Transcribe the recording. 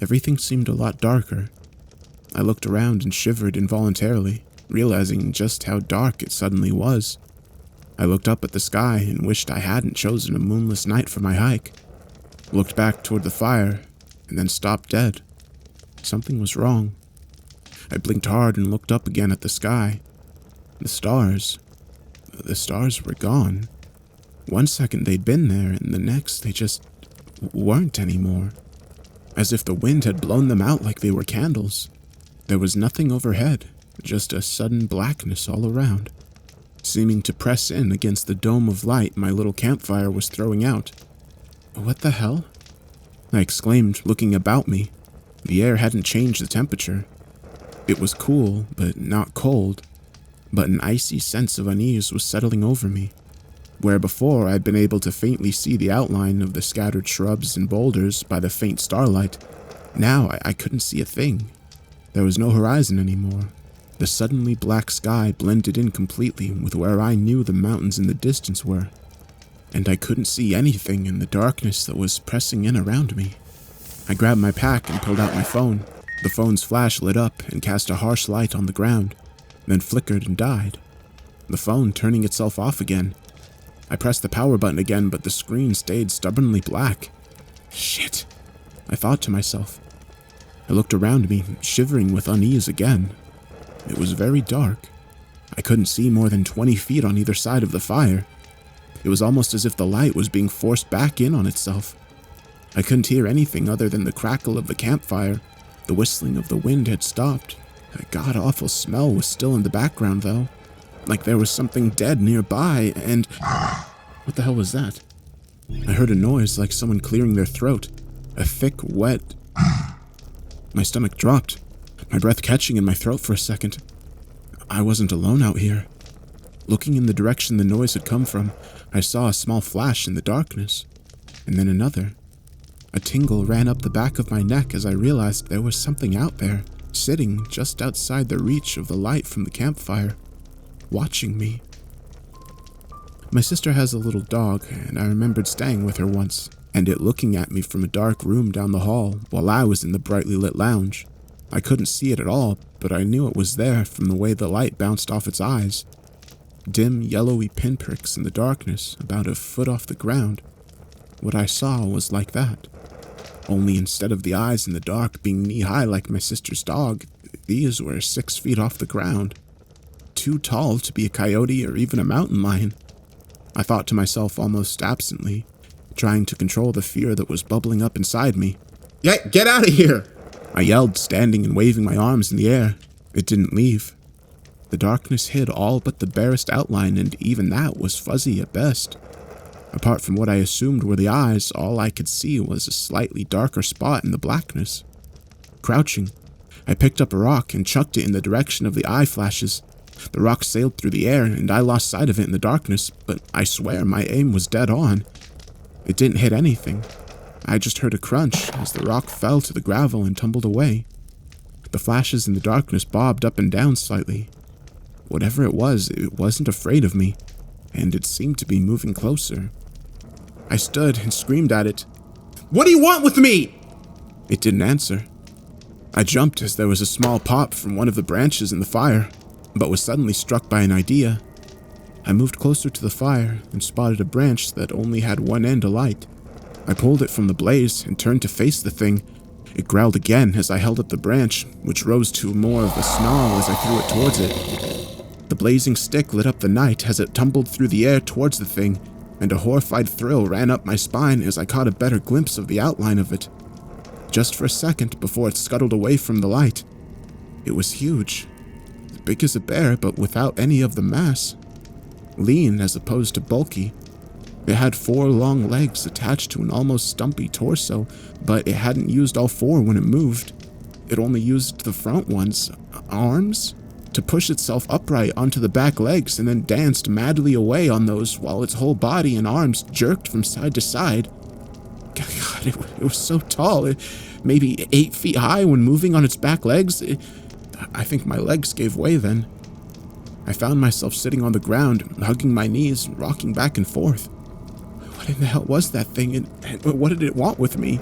Everything seemed a lot darker. I looked around and shivered involuntarily, realizing just how dark it suddenly was. I looked up at the sky and wished I hadn't chosen a moonless night for my hike. Looked back toward the fire, and then stopped dead. Something was wrong. I blinked hard and looked up again at the sky. The stars were gone. One second they'd been there, and the next they just weren't anymore. As if the wind had blown them out like they were candles. There was nothing overhead, just a sudden blackness all around, seeming to press in against the dome of light my little campfire was throwing out. What the hell? I exclaimed, looking about me. The air hadn't changed the temperature. It was cool, but not cold, but an icy sense of unease was settling over me. Where before I'd been able to faintly see the outline of the scattered shrubs and boulders by the faint starlight, now I couldn't see a thing. There was no horizon anymore. The suddenly black sky blended in completely with where I knew the mountains in the distance were, and I couldn't see anything in the darkness that was pressing in around me. I grabbed my pack and pulled out my phone. The phone's flash lit up and cast a harsh light on the ground, then flickered and died, the phone turning itself off again. I pressed the power button again, but the screen stayed stubbornly black. Shit, I thought to myself. I looked around me, shivering with unease again. It was very dark. I couldn't see more than 20 feet on either side of the fire. It was almost as if the light was being forced back in on itself. I couldn't hear anything other than the crackle of the campfire. The whistling of the wind had stopped. A god-awful smell was still in the background, though. Like there was something dead nearby, and... What the hell was that? I heard a noise like someone clearing their throat. A thick, wet... My stomach dropped, my breath catching in my throat for a second. I wasn't alone out here. Looking in the direction the noise had come from, I saw a small flash in the darkness, and then another. A tingle ran up the back of my neck as I realized there was something out there, sitting just outside the reach of the light from the campfire, watching me. My sister has a little dog, and I remembered staying with her once, and it looking at me from a dark room down the hall while I was in the brightly lit lounge. I couldn't see it at all, but I knew it was there from the way the light bounced off its eyes. Dim, yellowy pinpricks in the darkness, about a foot off the ground. What I saw was like that. Only instead of the eyes in the dark being knee-high like my sister's dog, these were 6 feet off the ground. Too tall to be a coyote or even a mountain lion. I thought to myself almost absently, trying to control the fear that was bubbling up inside me. Get out of here! I yelled, standing and waving my arms in the air. It didn't leave. The darkness hid all but the barest outline, and even that was fuzzy at best. Apart from what I assumed were the eyes, all I could see was a slightly darker spot in the blackness. Crouching, I picked up a rock and chucked it in the direction of the eye flashes. The rock sailed through the air, and I lost sight of it in the darkness, but I swear my aim was dead on. It didn't hit anything. I just heard a crunch as the rock fell to the gravel and tumbled away. The flashes in the darkness bobbed up and down slightly. Whatever it wasn't afraid of me, and it seemed to be moving closer. I stood and screamed at it. "What do you want with me?" It didn't answer. I jumped as there was a small pop from one of the branches in the fire, but was suddenly struck by an idea. I moved closer to the fire and spotted a branch that only had one end alight. I pulled it from the blaze and turned to face the thing. It growled again as I held up the branch, which rose to more of a snarl as I threw it towards it. The blazing stick lit up the night as it tumbled through the air towards the thing, and a horrified thrill ran up my spine as I caught a better glimpse of the outline of it. Just for a second before it scuttled away from the light. It was huge, as big as a bear, but without any of the mass. Lean as opposed to bulky. It had 4 long legs attached to an almost stumpy torso, but it hadn't used all 4 when it moved. It only used the front ones, arms, to push itself upright onto the back legs and then danced madly away on those while its whole body and arms jerked from side to side. God, it was so tall, maybe 8 feet high when moving on its back legs. I think my legs gave way then. I found myself sitting on the ground, hugging my knees, rocking back and forth. What in the hell was that thing, and what did it want with me?